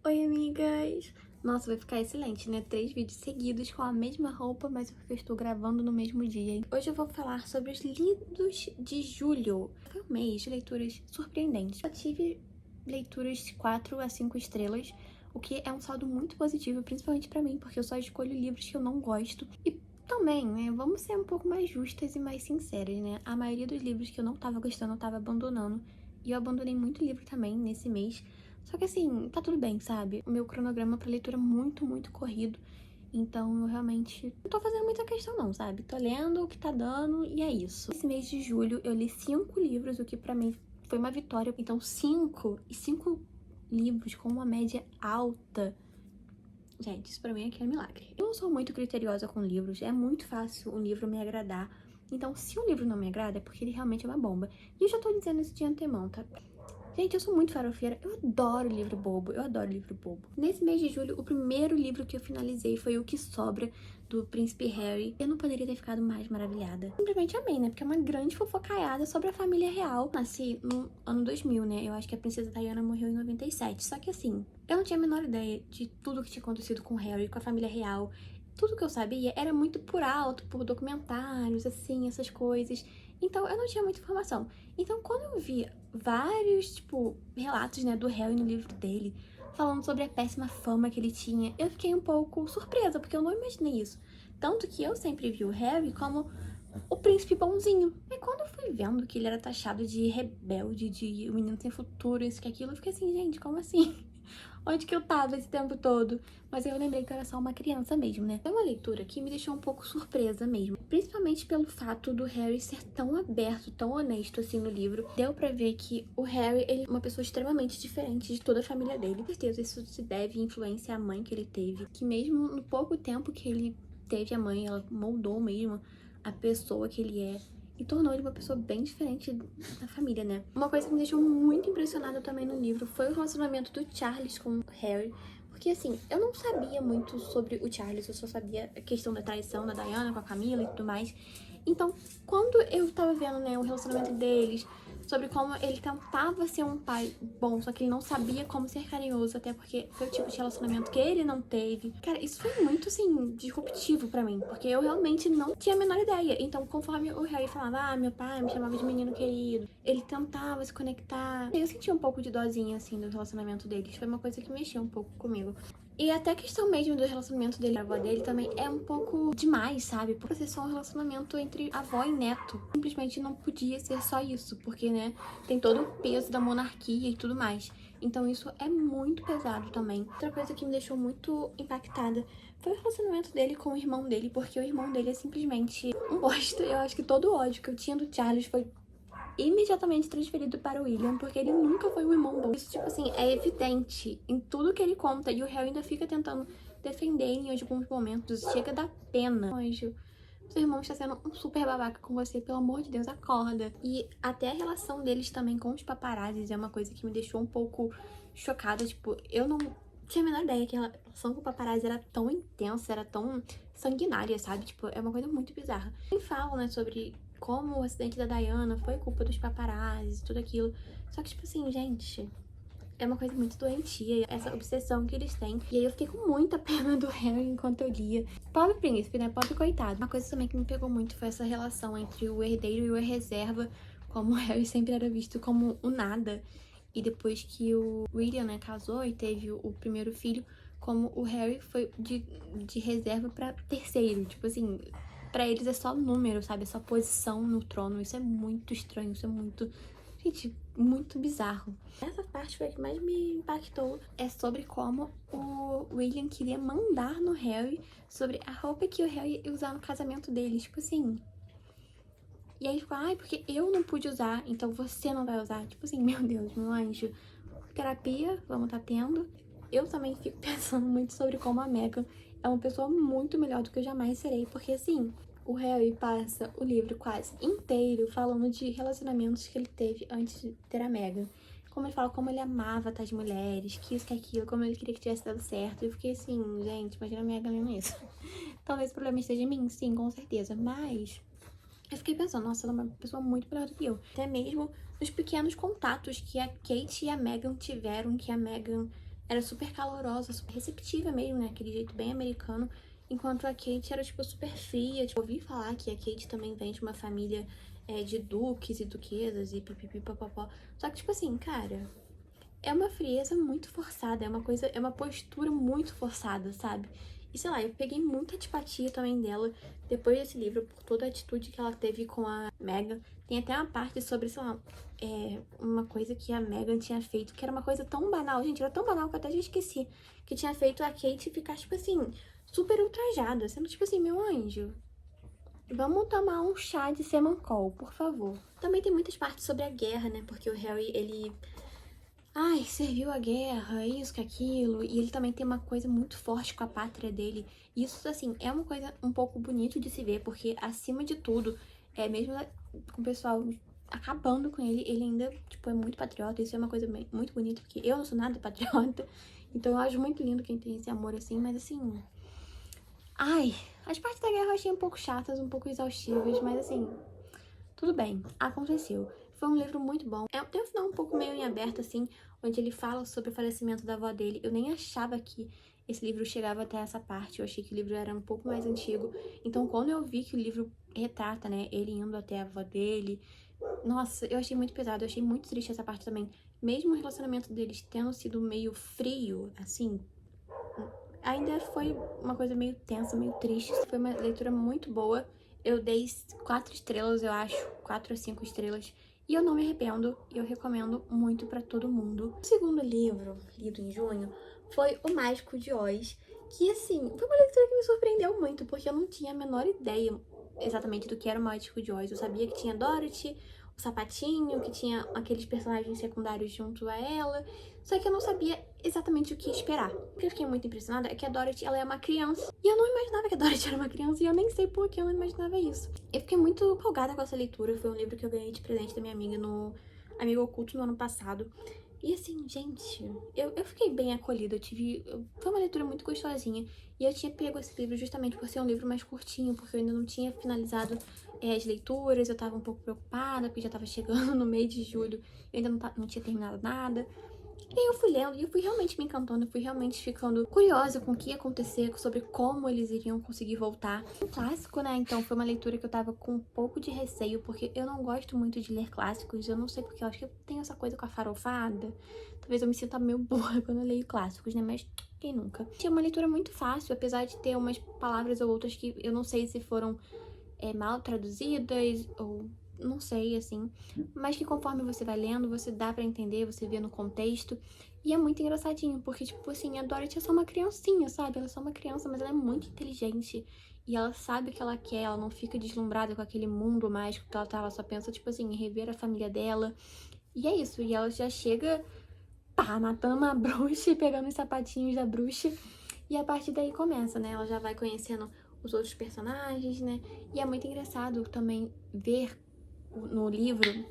Oi, amigas! Nossa, vai ficar excelente, né? 3 vídeos seguidos com a mesma roupa, mas porque eu estou gravando no mesmo dia. Hoje eu vou falar sobre os lidos de julho. Foi um mês de leituras surpreendentes. Eu tive leituras de 4 a 5 estrelas, o que é um saldo muito positivo, principalmente pra mim, porque eu só escolho livros que eu não gosto. E também, né, vamos ser um pouco mais justas e mais sinceras, né? A maioria dos livros que eu não tava gostando, eu tava abandonando. E eu abandonei muito livro também nesse mês. Só que assim, tá tudo bem, sabe? O meu cronograma pra leitura é muito corrido. Então eu realmente não tô fazendo muita questão não, sabe? Tô lendo o que tá dando e é isso. Esse mês de julho eu li 5 livros, o que pra mim foi uma vitória. Então 5 livros com uma média alta. Gente, isso pra mim aqui é milagre. Eu não sou muito criteriosa com livros, é muito fácil um livro me agradar. Então, se um livro não me agrada, é porque ele realmente é uma bomba. E eu já tô dizendo isso de antemão, tá? Gente, eu sou muito farofeira, eu adoro livro bobo, Nesse mês de julho, o primeiro livro que eu finalizei foi O Que Sobra, do Príncipe Harry. Eu não poderia ter ficado mais maravilhada. Simplesmente amei, né? Porque é uma grande fofocaiada sobre a família real. Nasci no ano 2000, né? Eu acho que a princesa Diana morreu em 97. Só que assim, eu não tinha a menor ideia de tudo que tinha acontecido com o Harry, com a família real. Tudo que eu sabia era muito por alto, por documentários, assim, essas coisas. Então, eu não tinha muita informação. Então, quando eu vi vários, tipo, relatos, né, do Harry no livro dele, falando sobre a péssima fama que ele tinha, eu fiquei um pouco surpresa, porque eu não imaginei isso. Tanto que eu sempre vi o Harry como o príncipe bonzinho. E quando eu fui vendo que ele era taxado de rebelde, de o menino sem futuro, isso que aquilo, eu fiquei assim, gente, como assim? Onde que eu tava esse tempo todo? Mas aí eu lembrei que eu era só uma criança mesmo, né? É uma leitura que me deixou um pouco surpresa mesmo. Principalmente pelo fato do Harry ser tão aberto, tão honesto assim no livro. Deu pra ver que o Harry, ele é uma pessoa extremamente diferente de toda a família dele. Com certeza isso se deve à influência à mãe que ele teve. Que mesmo no pouco tempo que ele teve a mãe, ela moldou mesmo a pessoa que ele é. E tornou ele uma pessoa bem diferente da família, né? Uma coisa que me deixou muito impressionada também no livro foi o relacionamento do Charles com o Harry. Porque, assim, eu não sabia muito sobre o Charles, eu só sabia a questão da traição da Diana com a Camila e tudo mais. Então, quando eu tava vendo, né, o relacionamento deles, sobre como ele tentava ser um pai bom, só que ele não sabia como ser carinhoso, até porque foi o tipo de relacionamento que ele não teve. Cara, isso foi muito, assim, disruptivo pra mim, porque eu realmente não tinha a menor ideia. Então, conforme o Harry falava, meu pai me chamava de menino querido, ele tentava se conectar. Eu senti um pouco de dosinha, assim, do relacionamento deles. Foi uma coisa que mexeu um pouco comigo. E até a questão mesmo do relacionamento dele e a avó dele também é um pouco demais, sabe? Por ser só um relacionamento entre avó e neto. Simplesmente não podia ser só isso, porque, né, tem todo o peso da monarquia e tudo mais. Então isso é muito pesado também. Outra coisa que me deixou muito impactada foi o relacionamento dele com o irmão dele, porque o irmão dele é simplesmente um bosta. Eu acho que todo o ódio que eu tinha do Charles foi imediatamente transferido para o William, porque ele nunca foi um irmão bom. Isso, tipo assim, é evidente em tudo que ele conta, e o Harry ainda fica tentando defender ele em alguns momentos. Chega da pena. Anjo, seu irmão está sendo um super babaca com você, pelo amor de Deus, acorda. E até a relação deles também com os paparazzis é uma coisa que me deixou um pouco chocada. Tipo, eu não tinha a menor ideia que a relação com o paparazzi era tão intensa, era tão sanguinária, sabe? Tipo, é uma coisa muito bizarra. Quem fala, né, sobre como o acidente da Diana foi culpa dos paparazzis e tudo aquilo. Só que, tipo assim, gente, é uma coisa muito doentia, essa obsessão que eles têm. E aí eu fiquei com muita pena do Harry enquanto eu lia. Pobre príncipe, né? Pobre coitado. Uma coisa também que me pegou muito foi essa relação entre o herdeiro e o reserva, como o Harry sempre era visto como o nada. E depois que o William, né, casou e teve o primeiro filho, como o Harry foi de reserva pra terceiro. Tipo assim, pra eles é só número, sabe? É só posição no trono. Isso é muito estranho, isso é muito... Gente, muito bizarro. Essa parte foi a que mais me impactou. É sobre como o William queria mandar no Harry sobre a roupa que o Harry ia usar no casamento deles. Tipo assim... E aí ficou, porque eu não pude usar, então você não vai usar. Tipo assim, meu Deus, meu anjo. Terapia, vamos estar tendo. Eu também fico pensando muito sobre como a Meghan é uma pessoa muito melhor do que eu jamais serei. Porque assim, o Harry passa o livro quase inteiro falando de relacionamentos que ele teve antes de ter a Meghan. Como ele fala como ele amava tais mulheres, que isso, que aquilo, como ele queria que tivesse dado certo. Eu fiquei assim, gente, imagina a Meghan lendo isso. Talvez o problema esteja em mim, sim, com certeza. Mas eu fiquei pensando, nossa, ela é uma pessoa muito melhor do que eu. Até mesmo nos pequenos contatos que a Kate e a Meghan tiveram, que a Meghan era super calorosa, super receptiva mesmo, né? Aquele jeito bem americano. Enquanto a Kate era, tipo, super fria. Tipo, eu ouvi falar que a Kate também vem de uma família de duques e duquesas e pipipipopopó. Só que, tipo assim, cara, é uma frieza muito forçada, é uma postura muito forçada, sabe? E sei lá, eu peguei muita antipatia também dela depois desse livro, por toda a atitude que ela teve com a Meghan. Tem até uma parte sobre, sei lá, uma coisa que a Meghan tinha feito, que era uma coisa tão banal, gente, era tão banal que eu até já esqueci, que tinha feito a Kate ficar, tipo assim, super ultrajada, sendo tipo assim, meu anjo, vamos tomar um chá de Semancol, por favor. Também tem muitas partes sobre a guerra, né, porque o Harry, ele serviu a guerra, isso, que aquilo. E ele também tem uma coisa muito forte com a pátria dele. Isso, assim, é uma coisa um pouco bonito de se ver, porque, acima de tudo, mesmo com o pessoal acabando com ele, ele ainda, tipo, é muito patriota. Isso é uma coisa muito bonita, porque eu não sou nada patriota. Então, eu acho muito lindo quem tem esse amor, assim, mas, assim... as partes da guerra eu achei um pouco chatas, um pouco exaustivas, mas, assim... Tudo bem, aconteceu. Foi um livro muito bom. Tem um final um pouco meio em aberto, assim, onde ele fala sobre o falecimento da avó dele. Eu nem achava que esse livro chegava até essa parte. Eu achei que o livro era um pouco mais antigo. Então, quando eu vi que o livro retrata, né, ele indo até a avó dele... Nossa, eu achei muito pesado. Eu achei muito triste essa parte também. Mesmo o relacionamento deles tendo sido meio frio, assim... Ainda foi uma coisa meio tensa, meio triste. Foi uma leitura muito boa. Eu dei 4 estrelas, eu acho. 4 a 5 estrelas. E eu não me arrependo. E eu recomendo muito pra todo mundo. O segundo livro, lido em junho, foi O Mágico de Oz. Que, assim, foi uma leitura que me surpreendeu muito. Porque eu não tinha a menor ideia exatamente do que era o Mágico de Oz. Eu sabia que tinha Dorothy, o Sapatinho, que tinha aqueles personagens secundários junto a ela. Só que eu não sabia exatamente o que esperar. O que eu fiquei muito impressionada é que a Dorothy, ela é uma criança. E eu não imaginava que a Dorothy era uma criança, e eu nem sei por que eu não imaginava isso. Eu fiquei muito empolgada com essa leitura. Foi um livro que eu ganhei de presente da minha amiga no Amigo Oculto no ano passado. E assim, gente, eu fiquei bem acolhida. Foi uma leitura muito gostosinha. E eu tinha pego esse livro justamente por ser um livro mais curtinho, porque eu ainda não tinha finalizado as leituras. Eu tava um pouco preocupada, porque já tava chegando no mês de julho. Eu ainda não tinha terminado nada. E aí eu fui lendo e eu fui realmente me encantando, eu fui realmente ficando curiosa com o que ia acontecer, sobre como eles iriam conseguir voltar. Um clássico, né? Então foi uma leitura que eu tava com um pouco de receio, porque eu não gosto muito de ler clássicos, eu não sei porque, eu acho que eu tenho essa coisa com a farofada. Talvez eu me sinta meio burra quando eu leio clássicos, né? Mas quem nunca? Tinha uma leitura muito fácil, apesar de ter umas palavras ou outras que eu não sei se foram mal traduzidas ou... não sei, assim, mas que conforme você vai lendo, você dá pra entender, você vê no contexto, e é muito engraçadinho, porque, tipo assim, a Dorothy é só uma criancinha, sabe? Ela é só uma criança, mas ela é muito inteligente, e ela sabe o que ela quer, ela não fica deslumbrada com aquele mundo mágico que ela tá, ela só pensa, tipo assim, em rever a família dela, e é isso, e ela já chega, pá, matando uma bruxa e pegando os sapatinhos da bruxa, e a partir daí começa, né? Ela já vai conhecendo os outros personagens, né? E é muito engraçado também ver no livro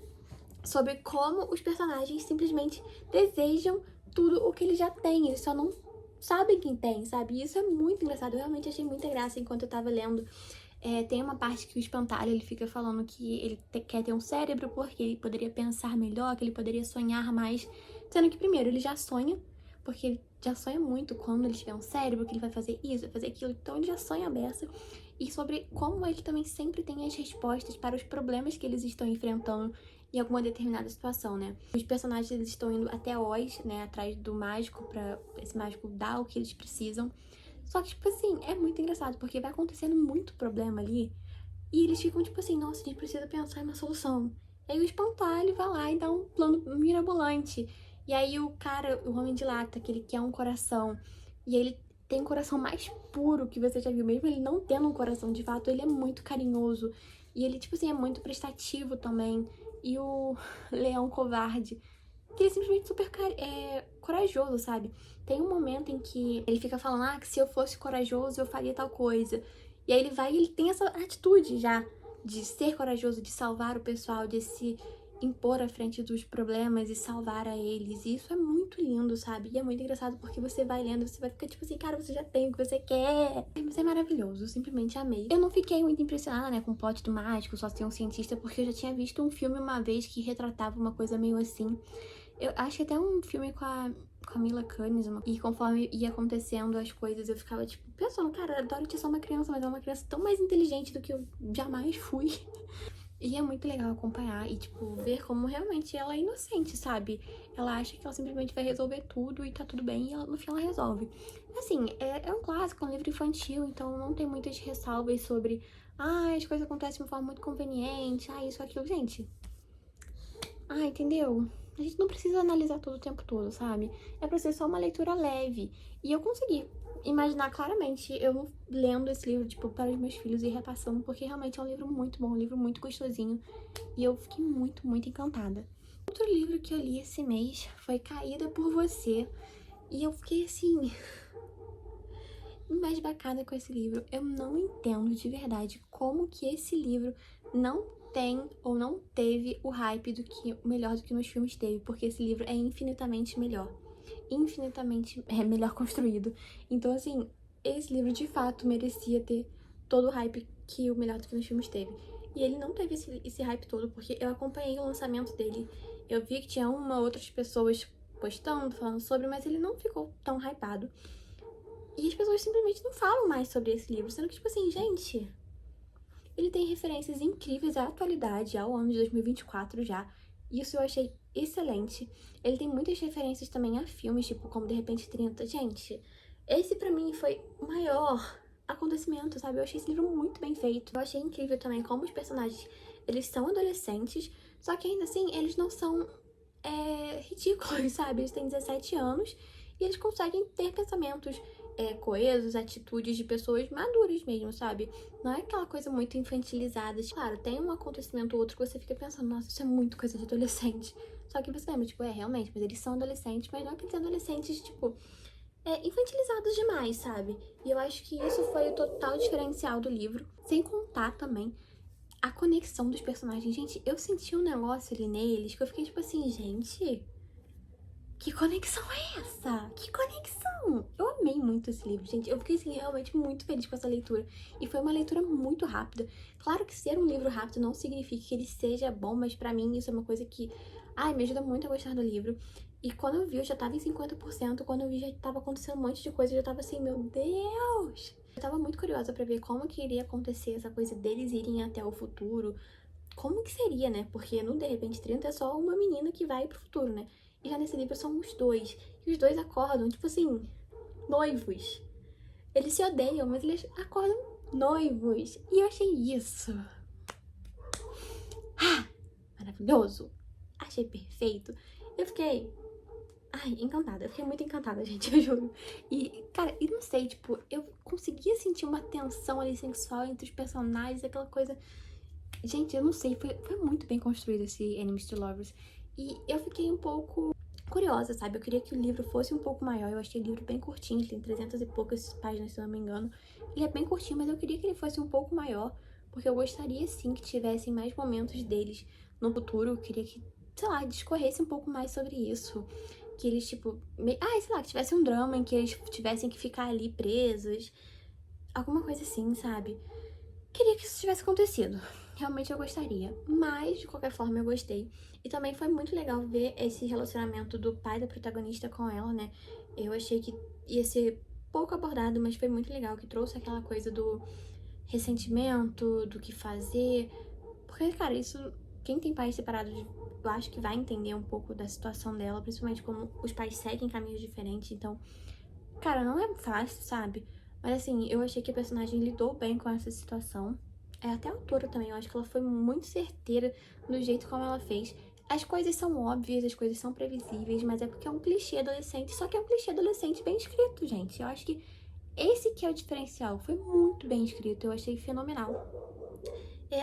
sobre como os personagens simplesmente desejam tudo o que eles já têm, eles só não sabem quem tem, sabe? E isso é muito engraçado, eu realmente achei muita graça enquanto eu tava lendo. Tem uma parte que o espantalho, ele fica falando que ele quer ter um cérebro porque ele poderia pensar melhor, que ele poderia sonhar mais, sendo que primeiro ele já sonha, porque ele já sonha muito quando ele tiver um cérebro, que ele vai fazer isso, vai fazer aquilo, então ele já sonha a beça. E sobre como ele também sempre tem as respostas para os problemas que eles estão enfrentando em alguma determinada situação, né? Os personagens, eles estão indo até Oz, né, atrás do mágico, pra esse mágico dar o que eles precisam. Só que, tipo assim, é muito engraçado, porque vai acontecendo muito problema ali, e eles ficam tipo assim, nossa, a gente precisa pensar em uma solução. E aí o espantalho vai lá e dá um plano mirabolante. E aí o cara, o Homem de Lata, que ele quer um coração, e ele tem um coração mais puro que você já viu, mesmo ele não tendo um coração de fato, ele é muito carinhoso. E ele, tipo assim, é muito prestativo também. E o Leão Covarde, que ele é simplesmente super corajoso, sabe? Tem um momento em que ele fica falando, que se eu fosse corajoso eu faria tal coisa. E aí ele vai e ele tem essa atitude já de ser corajoso, de salvar o pessoal, de se impor à frente dos problemas e salvar a eles. E isso é muito lindo, sabe? E é muito engraçado porque você vai lendo, você vai ficar tipo assim, cara, você já tem o que você quer. Mas é maravilhoso, eu simplesmente amei. Eu não fiquei muito impressionada, né, com o plot do mágico, só ser um cientista, porque eu já tinha visto um filme uma vez que retratava uma coisa meio assim. Eu acho que até um filme com com a Mila Kunis. E conforme ia acontecendo as coisas, eu ficava, tipo, pensando, cara, a Dorothy é só uma criança, mas é uma criança tão mais inteligente do que eu jamais fui. E é muito legal acompanhar e, tipo, ver como realmente ela é inocente, sabe? Ela acha que ela simplesmente vai resolver tudo e tá tudo bem e ela, no fim ela resolve. Assim, é um clássico, é um livro infantil, então não tem muitas ressalvas sobre as coisas acontecem de uma forma muito conveniente, isso, aquilo. Gente, entendeu? A gente não precisa analisar tudo o tempo todo, sabe? É pra ser só uma leitura leve. E eu consegui imaginar claramente eu lendo esse livro, tipo, para os meus filhos e repassando, porque realmente é um livro muito bom, um livro muito gostosinho. E eu fiquei muito, muito encantada. Outro livro que eu li esse mês foi Caída por Você. E eu fiquei assim, embasbacada com esse livro. Eu não entendo de verdade como que esse livro não tem ou não teve o hype melhor do que nos filmes teve, porque esse livro é infinitamente melhor. Infinitamente melhor construído. Então, assim, esse livro de fato merecia ter todo o hype que o Melhor do que nos filmes teve. E ele não teve esse hype todo, porque eu acompanhei o lançamento dele. Eu vi que tinha outras pessoas postando, falando sobre, mas ele não ficou tão hypado. E as pessoas simplesmente não falam mais sobre esse livro, sendo que, tipo assim, gente, ele tem referências incríveis à atualidade, ao ano de 2024 já. Isso eu achei excelente. Ele tem muitas referências também a filmes, tipo, como De Repente 30. Gente, esse pra mim foi o maior acontecimento, sabe? Eu achei esse livro muito bem feito. Eu achei incrível também como os personagens, eles são adolescentes, só que ainda assim, eles não são ridículos, sabe? Eles têm 17 anos e eles conseguem ter pensamentos coesos, atitudes de pessoas maduras mesmo, sabe? Não é aquela coisa muito infantilizada. Claro, tem um acontecimento ou outro que você fica pensando, nossa, isso é muito coisa de adolescente. Só que você lembra, tipo, realmente, mas eles são adolescentes, mas não aqueles adolescentes, tipo, infantilizados demais, sabe? E eu acho que isso foi o total diferencial do livro. Sem contar também a conexão dos personagens. Gente, eu senti um negócio ali neles que eu fiquei tipo assim, gente, que conexão é essa? Que conexão? Eu amei muito esse livro, gente. Eu fiquei, assim, realmente muito feliz com essa leitura. E foi uma leitura muito rápida. Claro que ser um livro rápido não significa que ele seja bom, mas pra mim isso é uma coisa que, me ajuda muito a gostar do livro. E quando eu vi, eu já tava em 50%. Quando eu vi, já tava acontecendo um monte de coisa. Eu já tava assim, meu Deus! Eu tava muito curiosa pra ver como que iria acontecer essa coisa deles irem até o futuro. Como que seria, né? Porque no De Repente 30 é só uma menina que vai pro futuro, né? E já nesse livro são os dois. E os dois acordam, tipo assim, noivos. Eles se odeiam, mas eles acordam noivos. E eu achei isso maravilhoso. Achei perfeito. Eu fiquei, encantada. Eu fiquei muito encantada, gente, eu juro. E, cara, e não sei, tipo, eu conseguia sentir uma tensão ali sensual entre os personagens, aquela coisa. Gente, eu não sei, foi muito bem construído esse Enemies to Lovers. E eu fiquei um pouco curiosa, sabe? Eu queria que o livro fosse um pouco maior. Eu achei o livro bem curtinho, ele tem 300 e poucas páginas, se eu não me engano. Ele é bem curtinho, mas eu queria que ele fosse um pouco maior, porque eu gostaria, sim, que tivessem mais momentos deles no futuro. Eu queria que, sei lá, discorresse um pouco mais sobre isso. Que eles, tipo, sei lá, que tivesse um drama em que eles tivessem que ficar ali presos. Alguma coisa assim, sabe? Queria que isso tivesse acontecido. Realmente eu gostaria. Mas, de qualquer forma, eu gostei. E também foi muito legal ver esse relacionamento do pai da protagonista com ela, né? Eu achei que ia ser pouco abordado, mas foi muito legal, que trouxe aquela coisa do ressentimento, do que fazer. Porque, cara, isso... Quem tem pais separados, eu acho que vai entender um pouco da situação dela, principalmente como os pais seguem caminhos diferentes. Então, cara, não é fácil, sabe? Mas assim, eu achei que a personagem lidou bem com essa situação. Até a autora também, eu acho que ela foi muito certeira no jeito como ela fez. As coisas são óbvias, as coisas são previsíveis, mas é porque é um clichê adolescente, só que é um clichê adolescente bem escrito, gente. Eu acho que esse que é o diferencial, foi muito bem escrito, eu achei fenomenal.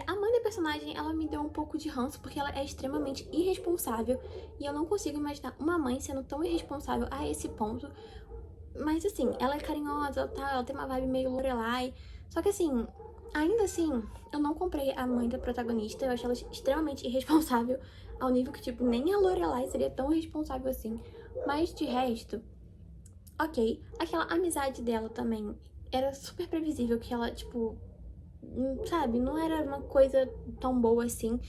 A mãe da personagem, ela me deu um pouco de ranço, porque ela é extremamente irresponsável, e eu não consigo imaginar uma mãe sendo tão irresponsável a esse ponto. Mas assim, ela é carinhosa, ela tem uma vibe meio Lorelai. Só que assim, ainda assim, eu não comprei a mãe da protagonista. Eu acho ela extremamente irresponsável, ao nível que, tipo, nem a Lorelai seria tão irresponsável assim. Mas de resto, ok. Aquela amizade dela também era super previsível, que ela, tipo, sabe, não era uma coisa tão boa assim.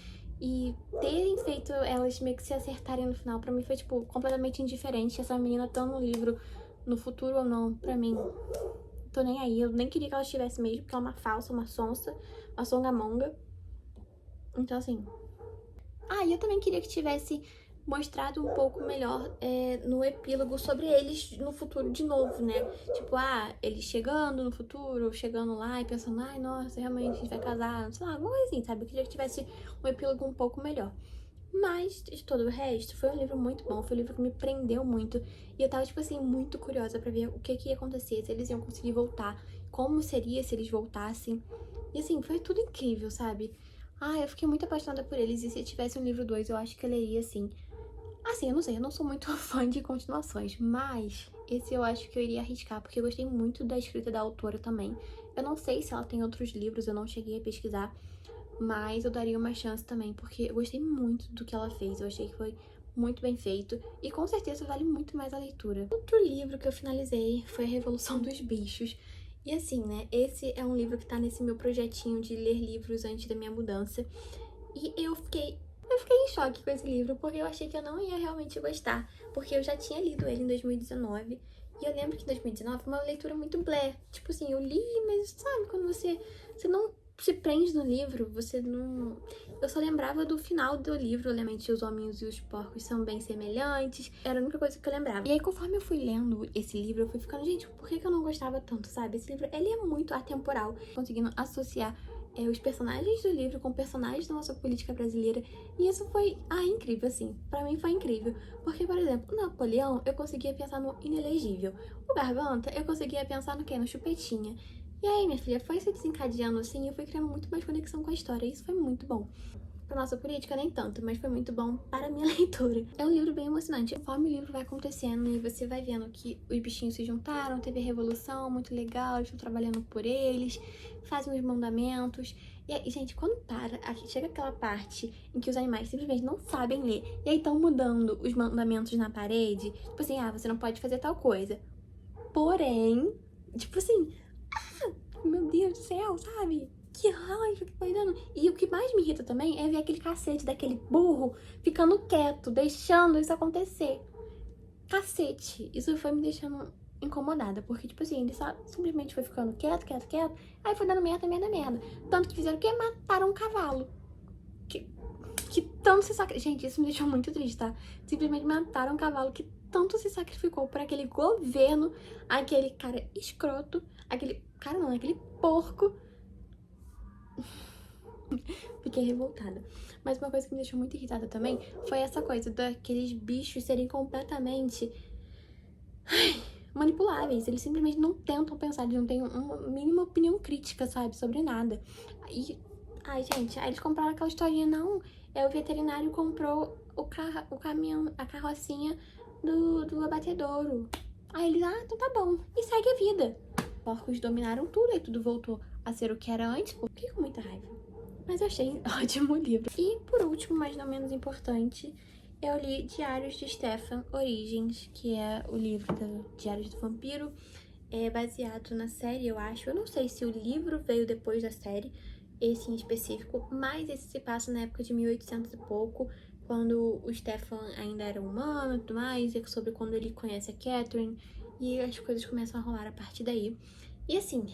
E terem feito elas meio que se acertarem no final, pra mim foi, tipo, completamente indiferente. Essa menina tá no livro, no futuro ou não, pra mim, tô nem aí. Eu nem queria que ela estivesse mesmo, porque ela é uma falsa, uma sonsa, uma songamonga. Então, assim... Ah, e eu também queria que tivesse mostrado um pouco melhor no epílogo sobre eles no futuro de novo, né? Tipo, eles chegando no futuro, chegando lá e pensando, ai, nossa, realmente a gente vai casar, sei lá, alguma coisa assim, sabe? Eu queria que tivesse um epílogo um pouco melhor. Mas, de todo o resto, foi um livro muito bom, foi um livro que me prendeu muito. E eu tava, tipo assim, muito curiosa pra ver o que ia acontecer, se eles iam conseguir voltar, como seria se eles voltassem. E assim, foi tudo incrível, sabe? Eu fiquei muito apaixonada por eles, e se tivesse um livro 2 eu acho que eu leria, assim. Assim, eu não sei, eu não sou muito fã de continuações, mas esse eu acho que eu iria arriscar, porque eu gostei muito da escrita da autora também. Eu não sei se ela tem outros livros, eu não cheguei a pesquisar, mas eu daria uma chance também, porque eu gostei muito do que ela fez, eu achei que foi muito bem feito, e com certeza vale muito mais a leitura. Outro livro que eu finalizei foi A Revolução dos Bichos, e assim, né, esse é um livro que tá nesse meu projetinho de ler livros antes da minha mudança, e eu fiquei em choque com esse livro, porque eu achei que eu não ia realmente gostar, porque eu já tinha lido ele em 2019, e eu lembro que em 2019 foi uma leitura muito blé. Tipo assim, eu li, mas sabe, quando você não se prende no livro, você não... Eu só lembrava do final do livro, obviamente os hominhos e os porcos são bem semelhantes, era a única coisa que eu lembrava. E aí, conforme eu fui lendo esse livro, eu fui ficando, gente, por que eu não gostava tanto, sabe? Esse livro, ele é muito atemporal, conseguindo associar os personagens do livro com personagens da nossa política brasileira. E isso foi, incrível, assim. Pra mim foi incrível. Porque, por exemplo, o Napoleão, eu conseguia pensar no inelegível. O Garganta, eu conseguia pensar no quê? No Chupetinha. E aí, minha filha, foi se desencadeando assim e eu fui criando muito mais conexão com a história. E isso foi muito bom. Pra nossa política, nem tanto, mas foi muito bom para a minha leitura. É um livro bem emocionante. Conforme o livro vai acontecendo e você vai vendo que os bichinhos se juntaram, teve a revolução, muito legal, eles estão trabalhando por eles, fazem os mandamentos. E aí, gente, quando aqui chega aquela parte em que os animais simplesmente não sabem ler, e aí estão mudando os mandamentos na parede, tipo assim, você não pode fazer tal coisa. Porém, tipo assim, meu Deus do céu, sabe? Que raiva que foi dando. E o que mais me irrita também é ver aquele cacete daquele burro ficando quieto, deixando isso acontecer. Cacete. Isso foi me deixando incomodada, porque, tipo assim, ele só simplesmente foi ficando quieto, quieto, quieto, aí foi dando merda, merda, merda. Tanto que fizeram o quê? Mataram um cavalo. Que tanto se sacrificou. Gente, isso me deixou muito triste, tá? Simplesmente mataram um cavalo que tanto se sacrificou por aquele governo, aquele cara escroto, aquele cara não, aquele porco. Fiquei revoltada. Mas uma coisa que me deixou muito irritada também foi essa coisa daqueles bichos serem completamente manipuláveis. Eles simplesmente não tentam pensar, eles não têm uma mínima opinião crítica, sabe, sobre nada. E, gente, aí eles compraram aquela historinha, não. O veterinário comprou o caminhão, a carrocinha do abatedouro. Aí eles, então tá bom. E segue a vida. Porcos dominaram tudo, aí tudo voltou a ser o que era antes. Fiquei com muita raiva. Mas eu achei ótimo o livro. E por último, mas não menos importante, eu li Diários de Stefan Origens, que é o livro do Diários do Vampiro. É baseado na série, eu acho. Eu não sei se o livro veio depois da série, esse em específico, mas esse se passa na época de 1800 e pouco, quando o Stefan ainda era humano e tudo mais, e sobre quando ele conhece a Catherine, e as coisas começam a rolar a partir daí. E assim,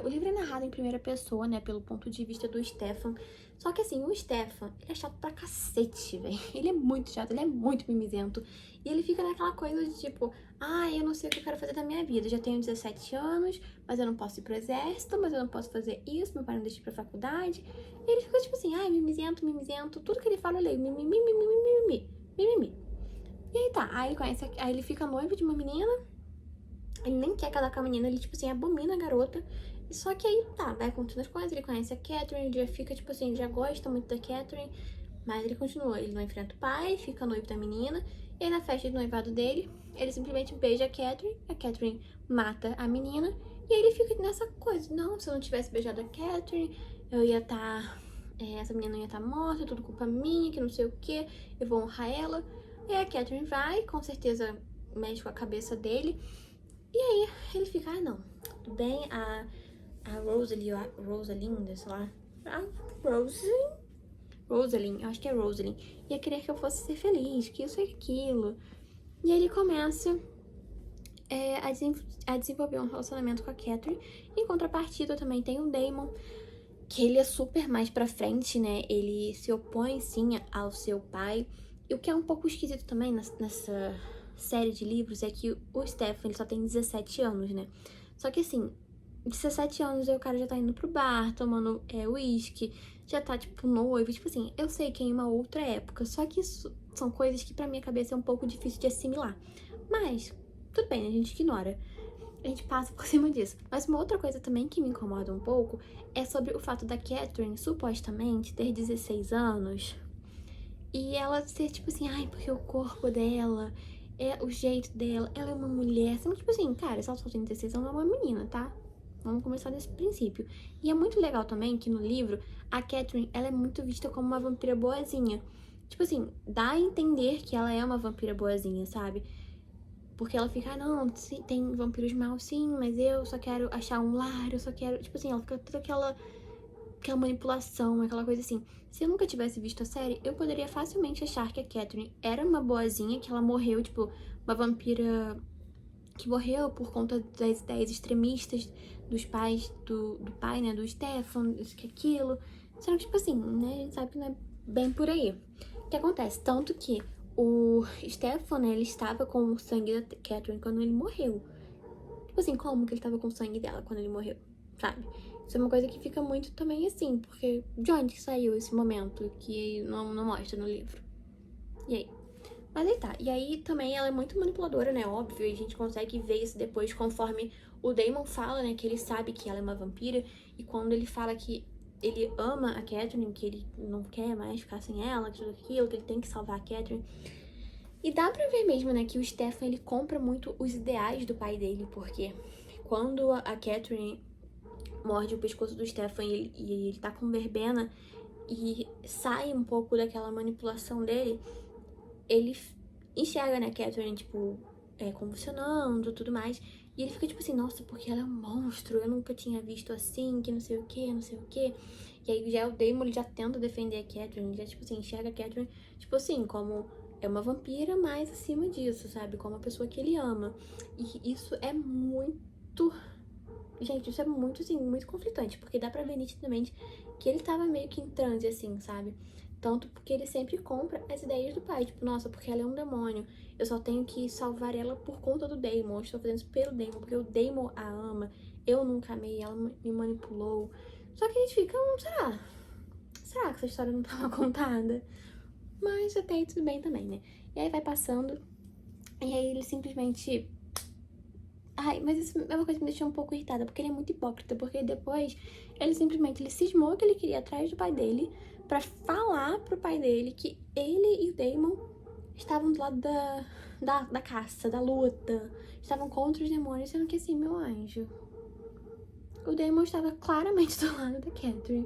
o livro é narrado em primeira pessoa, né, pelo ponto de vista do Stefan. Só que assim, o Stefan, ele é chato pra cacete, velho. Ele é muito chato, ele é muito mimizento. E ele fica naquela coisa de tipo, eu não sei o que eu quero fazer da minha vida. Eu já tenho 17 anos, mas eu não posso ir pro exército, mas eu não posso fazer isso, meu pai não deixa ir pra faculdade. E ele fica tipo assim, mimizento, mimizento. Tudo que ele fala eu leio, mimimi, mimimi, mimimi. E aí tá, aí ele fica noivo de uma menina. Ele nem quer casar com a menina, ele, tipo assim, abomina a garota. Só que aí, tá, vai acontecendo as coisas, ele conhece a Catherine, ele já fica, tipo assim, já gosta muito da Catherine, mas ele continua, ele não enfrenta o pai, fica noivo da menina, e aí na festa de noivado dele, ele simplesmente beija a Catherine mata a menina, e aí ele fica nessa coisa, não, se eu não tivesse beijado a Catherine, eu ia estar, essa menina ia estar morta, tudo culpa minha, que não sei o que, eu vou honrar ela. E aí a Catherine vai, com certeza mexe com a cabeça dele, e aí ele fica, não, tudo bem, a Rosalie, Rosalinda, sei lá, a Rose Rosalind, eu acho que é Rosalind, ia querer que eu fosse ser feliz, que isso e aquilo. E aí ele começa a desenvolver um relacionamento com a Catherine. Em contrapartida, também tem o Damon, que ele é super mais pra frente, né? Ele se opõe, sim, ao seu pai. E o que é um pouco esquisito também nessa série de livros é que o Stefan, ele só tem 17 anos, né? Só que, assim, 17 anos aí o cara já tá indo pro bar, tomando uísque, já tá, tipo, noivo. Tipo assim, eu sei que é em uma outra época, só que isso são coisas que pra minha cabeça é um pouco difícil de assimilar. Mas, tudo bem, né? A gente ignora. A gente passa por cima disso. Mas uma outra coisa também que me incomoda um pouco é sobre o fato da Catherine, supostamente, ter 16 anos e ela ser tipo assim, ai, porque o corpo dela, é o jeito dela, ela é uma mulher. Assim, tipo assim, cara, se ela só tem 16 anos, ela é uma menina, tá? Vamos começar desse princípio. E é muito legal também que no livro, a Catherine, ela é muito vista como uma vampira boazinha. Tipo assim, dá a entender que ela é uma vampira boazinha, sabe? Porque ela fica, não, tem vampiros maus sim, mas eu só quero achar um lar, eu só quero. Tipo assim, ela fica toda aquela manipulação, aquela coisa assim. Se eu nunca tivesse visto a série, eu poderia facilmente achar que a Catherine era uma boazinha, que ela morreu, tipo, uma vampira que morreu por conta das ideias extremistas dos pais, do pai, né, do Stefan, isso que aquilo. Sendo que, tipo assim, né, a gente sabe que não é bem por aí. O que acontece? Tanto que o Stefan, né, ele estava com o sangue da Catherine quando ele morreu. Tipo assim, como que ele estava com o sangue dela quando ele morreu, sabe? Isso é uma coisa que fica muito também assim, porque de onde que saiu esse momento que não mostra no livro? E aí? Mas aí tá. E aí também ela é muito manipuladora, né? Óbvio, e a gente consegue ver isso depois conforme o Damon fala, né? Que ele sabe que ela é uma vampira. E quando ele fala que ele ama a Catherine, que ele não quer mais ficar sem ela, que tudo aquilo, que ele tem que salvar a Catherine. E dá pra ver mesmo, né? Que o Stefan, ele compra muito os ideais do pai dele. Porque quando a Catherine morde o pescoço do Stefan e ele tá com verbena e sai um pouco daquela manipulação dele, ele enxerga, né, Catherine, tipo, convulsionando e tudo mais. E ele fica tipo assim, nossa, porque ela é um monstro, eu nunca tinha visto assim, que não sei o que, não sei o que. E aí já o Damon, ele já tenta defender a Catherine, ele já, tipo assim, enxerga a Catherine, tipo assim, como é uma vampira, mas acima disso, sabe? Como uma pessoa que ele ama. E isso é muito... Gente, isso é muito, assim, muito conflitante, porque dá pra ver nitidamente que ele tava meio que em transe, assim, sabe? Tanto porque ele sempre compra as ideias do pai, tipo, nossa, porque ela é um demônio, eu só tenho que salvar ela por conta do Damon, eu estou fazendo isso pelo Damon, porque o Damon a ama, eu nunca amei, ela me manipulou. Só que a gente fica, será que essa história não tava contada? Mas até aí tudo bem também, né? E aí vai passando, e aí ele simplesmente... Ai, mas isso é uma coisa que me deixou um pouco irritada, porque ele é muito hipócrita, porque depois ele cismou que ele queria ir atrás do pai dele pra falar pro pai dele que ele e o Damon estavam do lado da caça, da luta, estavam contra os demônios, sendo que assim, meu anjo, o Damon estava claramente do lado da Catherine,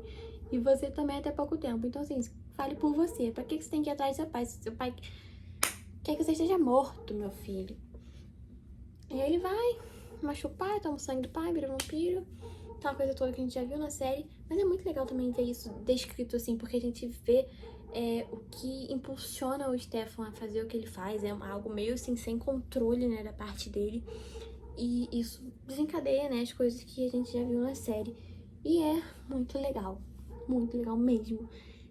e você também até pouco tempo, então assim, fale por você, pra que você tem que ir atrás do seu pai, se seu pai quer que você esteja morto, meu filho? E aí ele vai, machuca o pai, toma o sangue do pai, vira vampiro, aquela coisa toda que a gente já viu na série. Mas é muito legal também ver isso descrito assim, porque a gente vê o que impulsiona o Stefan a fazer o que ele faz. É algo meio assim, sem controle, né, da parte dele. E isso desencadeia, né, as coisas que a gente já viu na série. E é muito legal mesmo.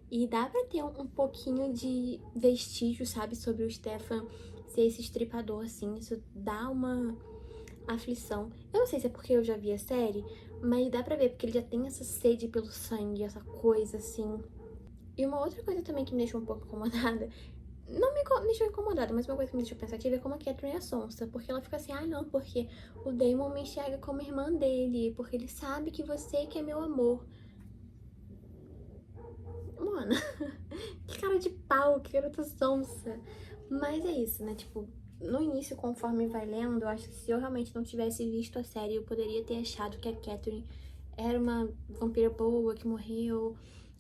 E dá pra ter um pouquinho de vestígio, sabe, sobre o Stefan ser esse estripador, assim. Isso dá uma aflição. Eu não sei se é porque eu já vi a série, mas dá pra ver, porque ele já tem essa sede pelo sangue, essa coisa, assim. E uma outra coisa também que me deixou um pouco incomodada, não me deixou incomodada, mas uma coisa que me deixou pensativa é como a Catherine é sonsa. Porque ela fica assim, ah não, porque o Damon me enxerga como irmã dele, porque ele sabe que você que é meu amor. Mano, que cara de pau, que garota sonsa. Mas é isso, né? Tipo, no início, conforme vai lendo, eu acho que se eu realmente não tivesse visto a série, eu poderia ter achado que a Catherine era uma vampira boa que morreu,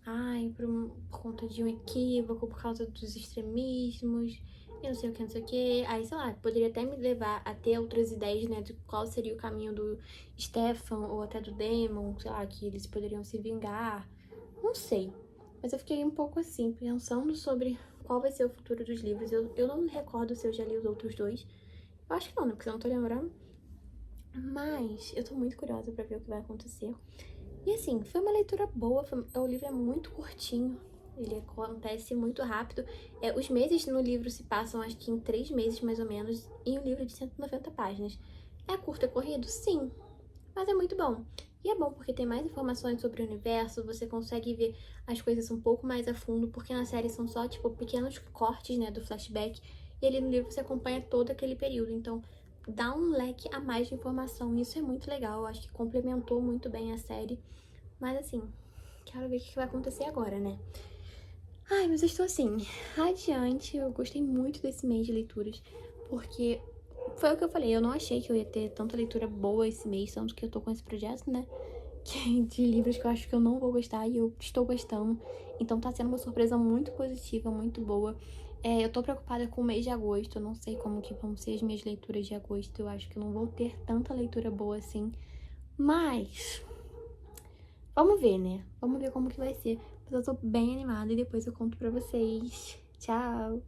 ai, por conta de um equívoco, por causa dos extremismos, e não sei o que, não sei o que. Aí, sei lá, poderia até me levar a ter outras ideias, né, de qual seria o caminho do Stefan ou até do Damon, sei lá, que eles poderiam se vingar. Não sei. Mas eu fiquei um pouco assim, pensando sobre qual vai ser o futuro dos livros. Eu não me recordo se eu já li os outros dois. Eu acho que não, né? Porque eu não tô lembrando. Mas eu tô muito curiosa pra ver o que vai acontecer. E assim, foi uma leitura boa, o livro é muito curtinho, ele acontece muito rápido. Os meses no livro se passam, acho que em 3 meses mais ou menos, em um livro de 190 páginas. É curto, é corrido? Sim, mas é muito bom. E é bom porque tem mais informações sobre o universo, você consegue ver as coisas um pouco mais a fundo, porque na série são só, tipo, pequenos cortes, né, do flashback, e ali no livro você acompanha todo aquele período, então dá um leque a mais de informação, e isso é muito legal, eu acho que complementou muito bem a série. Mas assim, quero ver o que vai acontecer agora, né? Ai, mas eu estou assim, radiante. Eu gostei muito desse mês de leituras, porque foi o que eu falei, eu não achei que eu ia ter tanta leitura boa esse mês, tanto que eu tô com esse projeto, né? Que é de livros que eu acho que eu não vou gostar e eu estou gostando. Então tá sendo uma surpresa muito positiva, muito boa. Eu tô preocupada com o mês de agosto, eu não sei como que vão ser as minhas leituras de agosto. Eu acho que eu não vou ter tanta leitura boa assim. Mas vamos ver, né? Vamos ver como que vai ser. Mas eu tô bem animada e depois eu conto pra vocês. Tchau!